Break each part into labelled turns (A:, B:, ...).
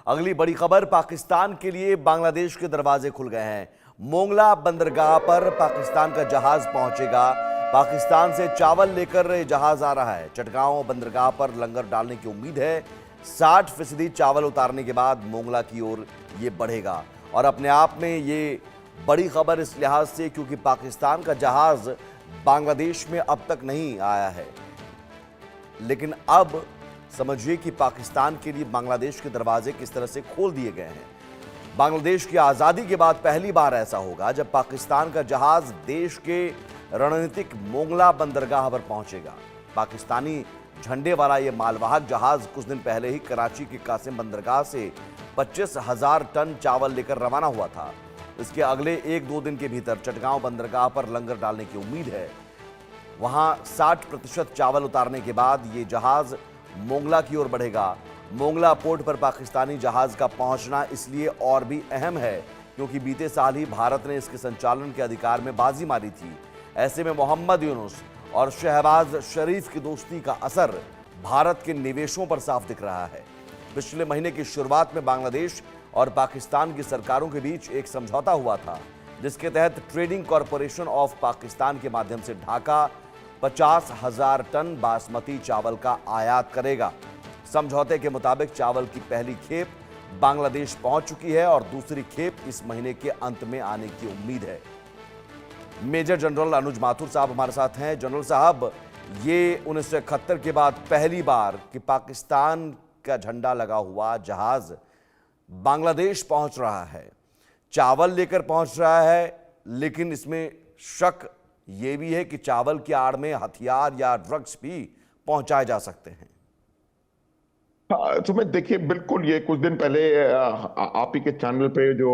A: अगली बड़ी खबर, पाकिस्तान के लिए बांग्लादेश के दरवाजे खुल गए हैं। मोंगला बंदरगाह पर पाकिस्तान का जहाज पहुंचेगा। पाकिस्तान से चावल लेकर जहाज आ रहा है। चटगांव बंदरगाह पर लंगर डालने की उम्मीद है। 60% चावल उतारने के बाद मोंगला की ओर ये बढ़ेगा। और अपने आप में ये बड़ी खबर इस लिहाज से क्योंकि पाकिस्तान का जहाज बांग्लादेश में अब तक नहीं आया है, लेकिन अब समझिए कि पाकिस्तान के लिए बांग्लादेश के दरवाजे किस तरह से खोल दिए गए हैं। बांग्लादेश की आजादी के बाद पहली बार ऐसा होगा जब पाकिस्तान का जहाज देश के रणनीतिक मोंगला बंदरगाह पर पहुंचेगा। पाकिस्तानी झंडे वाला यह मालवाहक जहाज कुछ दिन पहले ही कराची के कासिम बंदरगाह से 25,000 टन चावल लेकर रवाना हुआ था। इसके अगले 1-2 दिन के भीतर चटगांव बंदरगाह पर लंगर डालने की उम्मीद है। वहां 60% चावल उतारने के बाद ये जहाज मोंगला की ओर बढ़ेगा। मोंगला पोर्ट पर पाकिस्तानी जहाज का पहुंचना इसलिए और भी अहम है क्योंकि बीते साल ही भारत ने इसके संचालन के अधिकार में बाजी मारी थी। ऐसे में मोहम्मद यूनुस और शहबाज शरीफ की दोस्ती का असर भारत के निवेशों पर साफ दिख रहा है। पिछले महीने की शुरुआत में बांग्लादेश और पाकिस्तान की सरकारों के बीच एक समझौता हुआ था जिसके तहत ट्रेडिंग कॉरपोरेशन ऑफ पाकिस्तान के माध्यम से ढाका 50,000 टन बासमती चावल का आयात करेगा। समझौते के मुताबिक चावल की पहली खेप बांग्लादेश पहुंच चुकी है और दूसरी खेप इस महीने के अंत में आने की उम्मीद है। मेजर जनरल अनुज माथुर साहब हमारे साथ हैं। जनरल साहब, ये 1971 के बाद पहली बार कि पाकिस्तान का झंडा लगा हुआ जहाज बांग्लादेश पहुंच रहा है, चावल लेकर पहुंच रहा है, लेकिन इसमें शक ये भी है कि चावल की आड़ में हथियार या ड्रग्स भी पहुंचाए जा सकते हैं।
B: हाँ, तो मैं देखिए, बिल्कुल ये कुछ दिन पहले आप ही के चैनल पे जो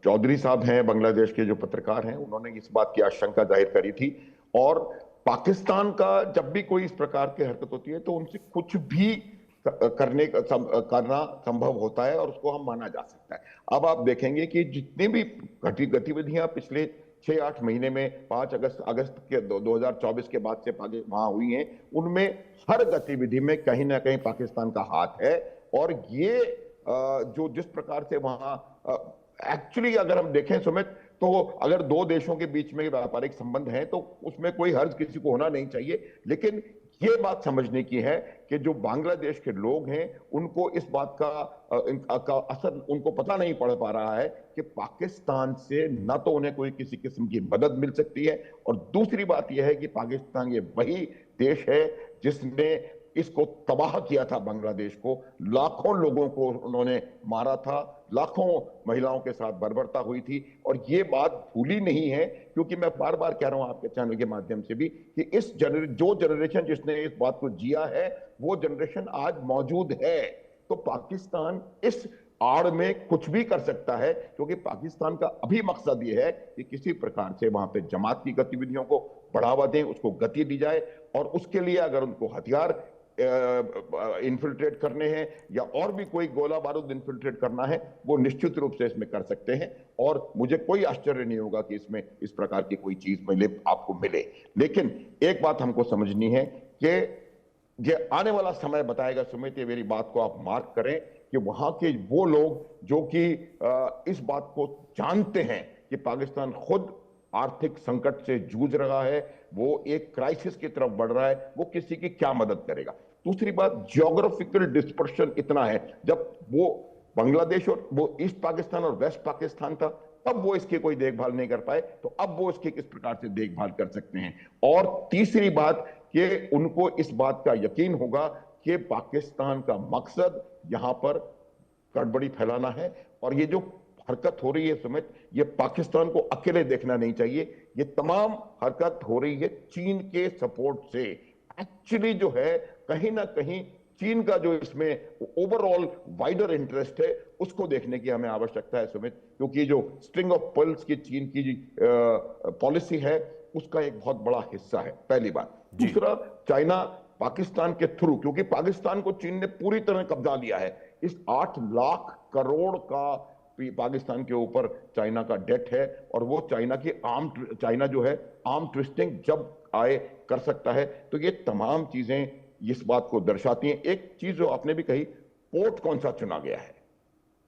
B: चौधरी साहब हैं, बांग्लादेश के जो पत्रकार हैं, उन्होंने इस बात की आशंका जाहिर करी थी। और पाकिस्तान का जब भी कोई इस प्रकार की हरकत होती है तो उनसे कुछ भी करना संभव होता है और उसको हम माना जा सकता है। अब आप देखेंगे कि जितनी भी गतिविधियां पिछले 6-8 महीने में 5 अगस्त के 2024 के बाद से वहां हुई हैं, उनमें हर गतिविधि में कहीं ना कहीं पाकिस्तान का हाथ है। और ये जो जिस प्रकार से वहां एक्चुअली अगर हम देखें सुमित, तो अगर दो देशों के बीच में व्यापारिक संबंध है तो उसमें कोई हर्ज किसी को होना नहीं चाहिए, लेकिन ये बात समझने की है कि जो बांग्लादेश के लोग हैं उनको इस बात का असर उनको पता नहीं पड़ पा रहा है कि पाकिस्तान से न तो उन्हें कोई किसी किस्म की मदद मिल सकती है, और दूसरी बात यह है कि पाकिस्तान ये वही देश है जिसने इसको तबाह किया था। बांग्लादेश को लाखों लोगों को उन्होंने मारा था, लाखों महिलाओं के साथ बर्बरता हुई थी, और ये बात भूली नहीं है। क्योंकि मैं बार बार कह रहा हूं आपके चैनल के माध्यम से भी कि जो जनरेशन जिसने इस बात को जिया है वो जनरेशन आज मौजूद है। तो पाकिस्तान इस आड़ में कुछ भी कर सकता है, क्योंकि पाकिस्तान का अभी मकसद यह है कि किसी प्रकार से वहां पे जमात की गतिविधियों को बढ़ावा दें, उसको गति दी जाए, और उसके लिए अगर उनको हथियार इन्फिल्ट्रेट करने हैं या और भी कोई गोला बारूद इन्फिल्ट्रेट करना है, वो निश्चित रूप से इसमें कर सकते हैं। और मुझे कोई आश्चर्य नहीं होगा कि इसमें इस प्रकार की कोई चीज आपको मिले। लेकिन एक बात हमको समझनी है कि ये आने वाला समय बताएगा सुमित, ये मेरी बात को आप मार्क करें कि वहां के वो लोग जो कि इस बात को जानते हैं कि पाकिस्तान खुद आर्थिक संकट से जूझ रहा है, वो एक क्राइसिस की तरफ बढ़ रहा है, वो किसी की क्या मदद करेगा। दूसरी बात, ज्योग्राफिकल डिस्पर्शन इतना है। जब वो बांग्लादेश और वो ईस्ट पाकिस्तान और वेस्ट पाकिस्तान था तब वो इसकी कोई देखभाल नहीं कर पाए, तो अब वो इसकी किस प्रकार से देखभाल कर सकते हैं। और तीसरी बात कि उनको इस बात का यकीन होगा कि पाकिस्तान का मकसद यहां पर गड़बड़ी फैलाना है। और ये जो हरकत हो रही है सुमित, ये पाकिस्तान को अकेले देखना नहीं चाहिए, ये तमाम हरकत हो रही है चीन के सपोर्ट से। एक्चुअली जो है कहीं ना कहीं चीन का जो इसमें ओवरऑल वाइडर इंटरेस्ट है उसको देखने की हमें आवश्यकता है सुमित, क्योंकि जो स्ट्रिंग ऑफ पर्ल्स की चीन की पॉलिसी है उसका एक बहुत बड़ा हिस्सा है, पहली बात। दूसरा, चाइना पाकिस्तान के थ्रू, क्योंकि पाकिस्तान को चीन ने पूरी तरह कब्जा लिया है, इस 8 लाख करोड़ का पाकिस्तान के ऊपर चाइना का डेट है, और वो चाइना जो है आर्म ट्विस्टिंग जब आए कर सकता है। तो ये तमाम चीजें इस बात को दर्शाती हैं। एक चीज जो आपने भी कही, पोर्ट कौन सा चुना गया है,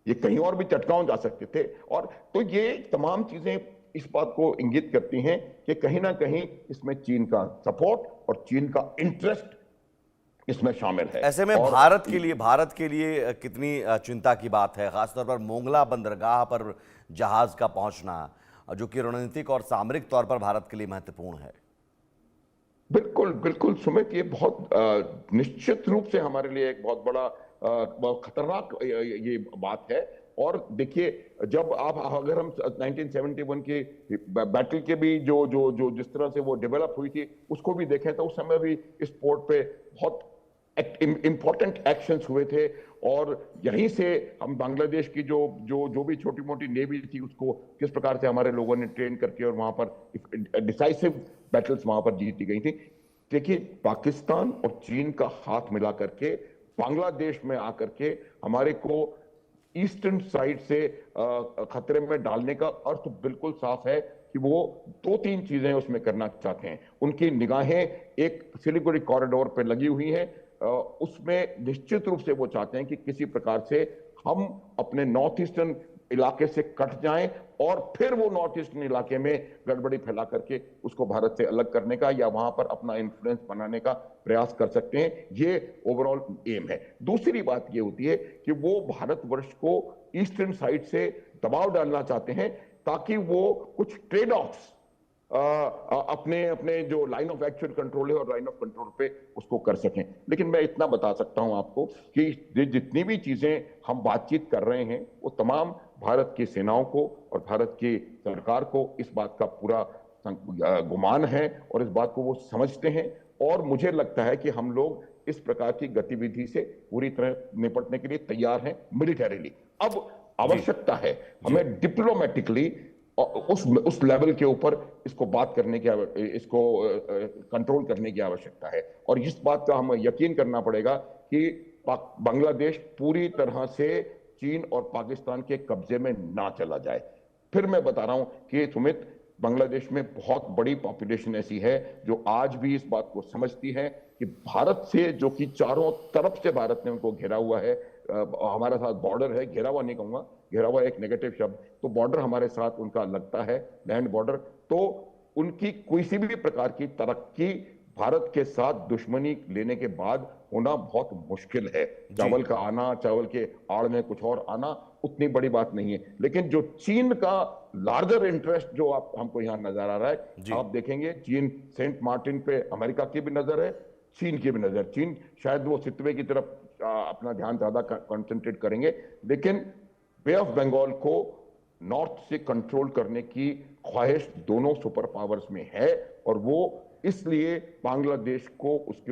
B: ये कहीं और भी चटगांव जा सकते थे। और तो ये तमाम चीजें इस बात को इंगित करती हैं कि कहीं ना कहीं इसमें चीन का सपोर्ट और चीन का इंटरेस्ट इसमें शामिल है।
A: ऐसे में
B: और
A: भारत के लिए कितनी चिंता की बात है, खासतौर पर मोंगला बंदरगाह पर जहाज का पहुंचना, जो कि रणनीतिक और सामरिक तौर पर भारत के लिए महत्वपूर्ण है।
B: बिल्कुल बिल्कुल सुमित, ये बहुत निश्चित रूप से हमारे लिए एक बहुत बड़ा बहुत खतरनाक ये बात है। और देखिए, जब आप अगर हम 1971 के बैटल के भी जो जो जो जिस तरह से वो डेवलप हुई थी उसको भी देखें तो उस समय भी इस पोर्ट पे बहुत इंपॉर्टेंट एक्शंस हुए थे। और यहीं से हम बांग्लादेश की जो जो जो भी छोटी मोटी नेवी थी उसको किस प्रकार से हमारे लोगों ने ट्रेन करके और वहां पर डिसाइसिव बैटल्स वहां पर जीती गई थी। देखिए, पाकिस्तान और चीन का हाथ मिला करके बांग्लादेश में आकर के हमारे को ईस्टर्न साइड से खतरे में डालने का अर्थ बिल्कुल साफ है कि वो दो तीन चीजें उसमें करना चाहते हैं। उनकी निगाहें एक सिलीगुड़ी कॉरिडोर पे लगी हुई हैं, उसमें निश्चित रूप से वो चाहते हैं कि किसी प्रकार से हम अपने नॉर्थ ईस्टर्न इलाके से कट जाएं और फिर वो नॉर्थ ईस्टर्न इलाके में गड़बड़ी फैला करके उसको भारत से अलग करने का या वहां पर अपना इन्फ्लुएंस बनाने का प्रयास कर सकते हैं। ये ओवरऑल एम है। दूसरी बात ये होती है कि वो भारतवर्ष को ईस्टर्न साइड से दबाव डालना चाहते हैं ताकि वो कुछ ट्रेड ऑफ्स अपने अपने जो लाइन ऑफ एक्चुअल कंट्रोल है और लाइन ऑफ कंट्रोल पे उसको कर सकें। लेकिन मैं इतना बता सकता हूं आपको कि जितनी भी चीजें हम बातचीत कर रहे हैं वो तमाम भारत की सेनाओं को और भारत की सरकार को इस बात का पूरा गुमान है और इस बात को वो समझते हैं। और मुझे लगता है कि हम लोग इस प्रकार की गतिविधि से पूरी तरह निपटने के लिए तैयार हैं मिलिटरीली। अब आवश्यकता है हमें डिप्लोमेटिकली उस लेवल के ऊपर इसको बात करने की इसको कंट्रोल करने की आवश्यकता है। और इस बात का हमें यकीन करना पड़ेगा कि बांग्लादेश पूरी तरह से चीन और पाकिस्तान के कब्जे में ना चला जाए। फिर मैं बता रहा हूं कि सुमित, बांग्लादेश में बहुत बड़ी पॉपुलेशन ऐसी है जो आज भी इस बात को समझती है कि भारत से, जो कि चारों तरफ से भारत ने उनको घेरा हुआ है, हमारे साथ बॉर्डर है, घेरा हुआ नहीं कहूंगा, घेरा हुआ एक नेगेटिव शब्द, तो बॉर्डर हमारे साथ उनका लगता है, लैंड बॉर्डर, तो उनकी किसी भी प्रकार की तरक्की भारत के साथ दुश्मनी लेने के बाद होना बहुत मुश्किल है। चावल का आना, चावल के आड़ में कुछ और आना उतनी बड़ी बात नहीं है। लेकिन जो चीन का लार्जर इंटरेस्ट जो आप हमको यहां नजर आ रहा है, आप देखेंगे चीन सेंट मार्टिन पे अमेरिका की भी नजर है, चीन की भी नजर। चीन शायद वो सितवे की तरफ अपना ध्यान ज्यादा कंसंट्रेट करेंगे, लेकिन बे ऑफ बंगाल को नॉर्थ से कंट्रोल करने की ख्वाहिश दोनों सुपर पावर्स में है। और वो इसलिए बांग्लादेश को उसके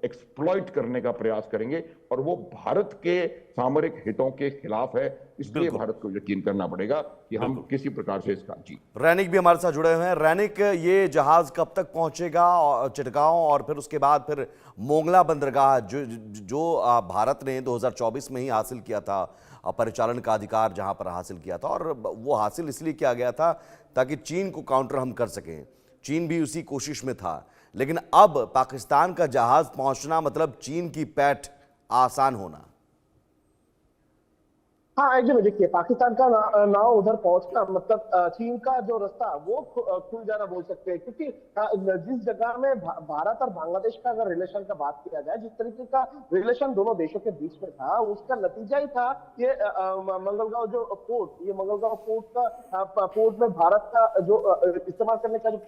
B: एक्सप्लॉइट करने का प्रयास करेंगे और वो भारत के सामरिक हितों के खिलाफ है। इसलिए भारत को यकीन करना पड़ेगा कि हम किसी प्रकार से इसका
A: रैनिक भी हमारे साथ जुड़े हुए हैं। रैनिक, ये जहाज कब तक पहुंचेगा चिटगांव, और फिर उसके बाद फिर मोंगला बंदरगाह जो भारत ने 2024 में ही हासिल किया था, परिचालन का अधिकार जहां पर हासिल किया था, और वो हासिल इसलिए किया गया था ताकि चीन को काउंटर हम कर सकें। चीन भी उसी कोशिश में था, लेकिन अब पाकिस्तान का जहाज पहुंचना मतलब चीन की पैठ आसान होना।
C: हाँ, एकदम। देखिए, पाकिस्तान का नाव उधर पहुंचना मतलब चीन का जो रास्ता वो खुल जाना बोल सकते हैं। क्योंकि जिस जगह में भारत और बांग्लादेश का अगर रिलेशन का बात किया जाए, जिस तरीके का रिलेशन दोनों देशों के बीच में था, उसका नतीजा ही था ये मंगलगांव जो पोर्ट, ये मंगलगांव पोर्ट में भारत का जो इस्तेमाल करने का जो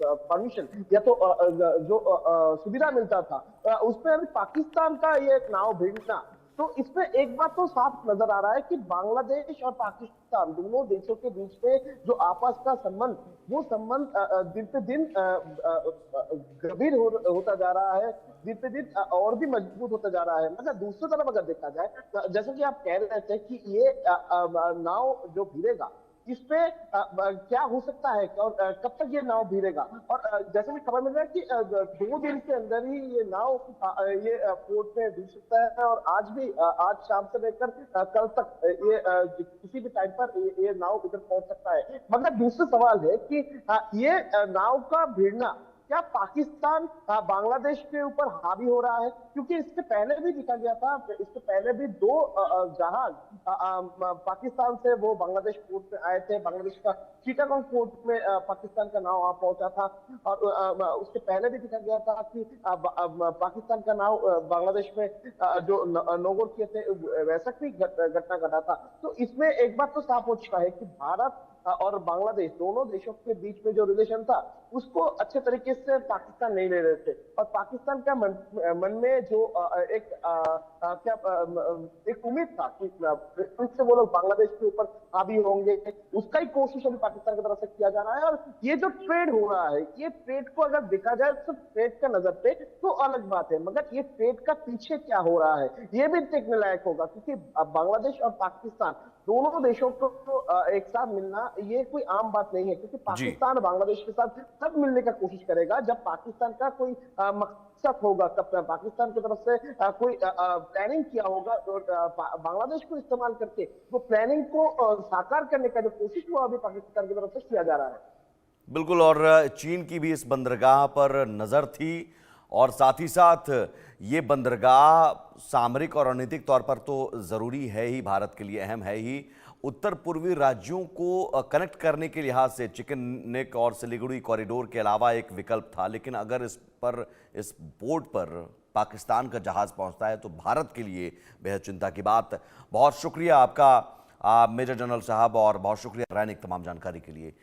C: परमिशन या तो जो सुविधा मिलता था, उसमें अभी पाकिस्तान का ये नाव भिड़ना, तो इसमें एक बात तो साफ नजर आ रहा है कि बांग्लादेश और पाकिस्तान दोनों देशों के बीच में जो आपस का संबंध, वो संबंध दिन पे दिन गंभीर होता जा रहा है, दिन पे दिन और भी मजबूत होता जा रहा है। मगर दूसरी तरफ अगर देखा जाए, जैसे कि आप कह रहे थे कि ये नाव जो भिड़ेगा, इसपे क्या हो सकता है और कब तक ये नाव भिड़ेगा, और जैसे भी खबर मिल रहा है कि 2 दिन के अंदर ही ये नाव ये पोर्ट में भिड़ सकता है। और आज शाम से लेकर कल तक ये किसी भी टाइम पर ये नाव इधर पहुंच सकता है। मगर दूसरा सवाल है कि ये नाव का भिड़ना क्या पाकिस्तान बांग्लादेश के ऊपर हावी हो रहा है? क्योंकि इससे पहले भी देखा गया था, इससे पहले भी दो जहाज पाकिस्तान से वो बांग्लादेश पोर्ट में आए थे। बांग्लादेश का चिटागोंग पोर्ट में पाकिस्तान का नाव वहां पहुंचा था। और उसके पहले भी देखा गया था कि पाकिस्तान का नाव बांग्लादेश में जो नौगोर किए थे, वैसा भी घटना घटा था। तो इसमें एक बात तो साफ हो चुका है कि भारत और बांग्लादेश दोनों देशों के बीच में जो रिलेशन था उसको अच्छे तरीके से पाकिस्तान नहीं ले रहे थे। और पाकिस्तान का मन में जो एक उम्मीद था कि फिर से वो लोग बांग्लादेश के ऊपर हावी होंगे, उसका ही कोशिश अभी पाकिस्तान की तरफ से किया जा रहा है। और ये जो ट्रेड हो रहा है, ये ट्रेड को अगर देखा जाए सिर्फ ट्रेड का नजर पे तो अलग बात है, मगर ये ट्रेड का पीछे क्या हो रहा है ये भी देखने लायक होगा। क्योंकि बांग्लादेश और पाकिस्तान दोनों देशों को एक साथ मिलना ये कोई आम बात नहीं है। क्योंकि पाकिस्तान बांग्लादेश के साथ तब मिलने का कोशिश करेगा जब पाकिस्तान का कोई मकसद होगा, तब पाकिस्तान की तरफ से कोई प्लानिंग किया होगा। और बांग्लादेश को इस्तेमाल करके वो प्लानिंग को साकार करने का जो कोशिश हुआ अभी पाकिस्तान की तरफ से किया जा रहा है।
A: बिल्कुल, और चीन की भी इस बंदरगाह पर नज़र थी, और साथ ही साथ ये बंदरगाह सामरिक और रणनीतिक तौर पर तो ज़रूरी है ही, भारत के लिए अहम है ही। उत्तर पूर्वी राज्यों को कनेक्ट करने के लिहाज से चिकन नेक और सिलीगुड़ी कॉरिडोर के अलावा एक विकल्प था। लेकिन अगर इस पोर्ट पर पाकिस्तान का जहाज़ पहुंचता है तो भारत के लिए बेहद चिंता की बात। बहुत शुक्रिया आपका मेजर जनरल साहब, और बहुत शुक्रिया दैनिक तमाम जानकारी के लिए।